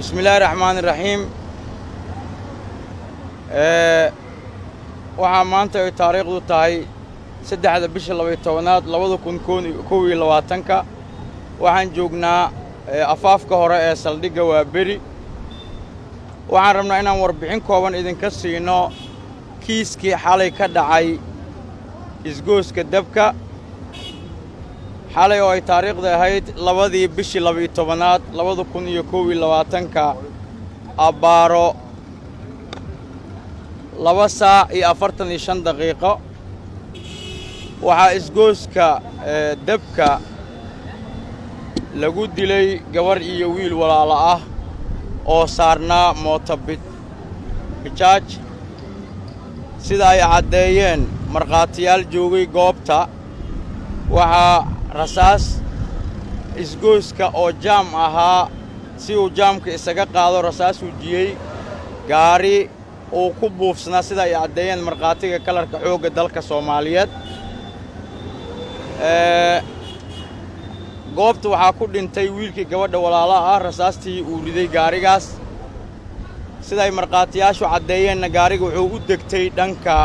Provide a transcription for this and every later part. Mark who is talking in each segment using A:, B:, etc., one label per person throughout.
A: بسم الله الرحمن الرحيم. waxaa maanta ay taariikhdu tahay 3 bisha 12aad 2021 waxaan joognaa afaafka hore ee saldhigga Waaberi. waxaan rabnaa inaan warbixin kooban idinka siino kiiskii xalay ka dhacay isgooska dabka. xalay oo ay taariikhdu ahayd 2 bishii 12aad 2021 abaaro 2 saac iyo 45 daqiiqo waxaa isgooska dabka lagu dilay gabar iyo wiil walaalo ah oo saarnaa mooto bajaaj sida ay caddeeyeen markhaatiyaal joogay goobta. waxaa rasaas isgooska oo jaam ahaa si uu jaamka isaga qaado rasaas wujiyey gaari uu ku buufsanaa sida ay caddeeyeen markhaatiga kalarka xoogga dalka Soomaaliyeed. goobta waxaa ku dhintay wiilkii gabadha walaalaha ah rasaastii uu riday gaarigaas. sida ay markhaatiyaashu caddeeyeenna gaariga wuxuu u degtay dhanka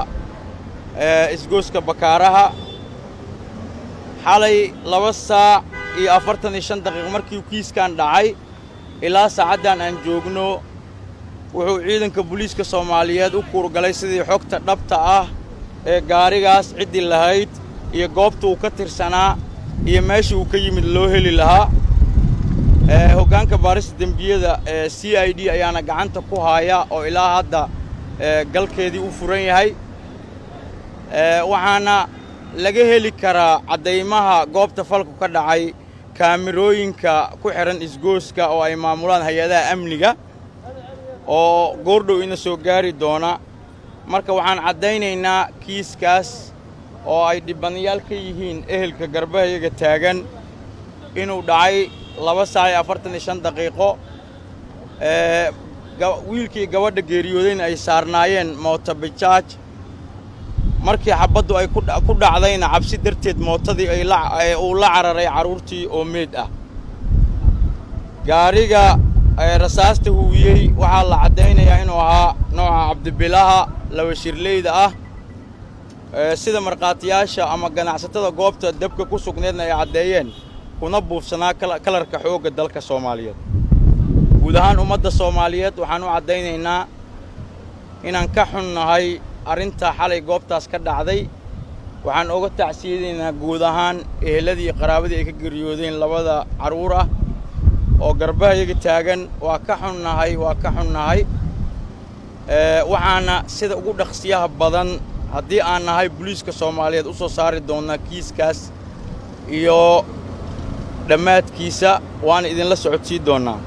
A: isgooska Bakaaraha. xalay 2 saac iyo 45 daqiiqo markii kiiskan dhacay ilaa saacaddan aan joogno wuxuu ciidanka booliiska Soomaaliyeed u kuurgalay sidii xogta dhabta ah ee gaarigaas cidii lahayd iyo goobta uu ka tirsanaa iyo meesha uu ka yimid loo heli lahaa. hoggaanka baarista dembiyada CID ayaana gacanta ku haya oo ilaa hadda galkeedii u furan yahay. waxaana laga heli karaa caddeymaha goobta falku ka dhacay kaamirooyinka ku xiran isgooska oo ay maamulaan hay'adaha amniga oo goordhow ina soo gaari doona. marka waxaan caddaynaynaa kiiskaas oo ay dhibanayaal ka yihiin ehelka garbahayaga taagan inuu dhacay 2 saac iyo 45 daqiiqo. wiilkii gabadha geeriyoodayna ay saarnaayeen mooto bajaaj. markii xabaddu ay ku dhacdayna cabsi darteed mootadii uu la cararay carruurtii oo meed ah. gaariga rasaasta huwiyey waxaa la caddaynayaa inuu ahaa nooca cabdibilaha laba shirleyda ah. sida markhaatiyaasha ama ganacsatada goobta dabka ku sugneedna ay caddeeyeen kuna buufsanaa kalarka xoogga dalka Soomaaliyeed. guud ahaan ummadda Soomaaliyeed waxaan u caddaynaynaa inaan ka xunnahay arrinta xalay goobtaas ka dhacday. waxaan uga tacsiyadaynaa guud ahaan eheladii iyo qaraabadii ay ka geeriyoodeen labada carruur ah oo garbahayaga taagan. waa ka xunnahay waxaana sida ugu dhaqsiyaha badan haddii aan nahay booliiska Soomaaliyeed u soo saari doonaa kiiskaas iyo dhammaadkiisa waana idinla socodsiin doonaa.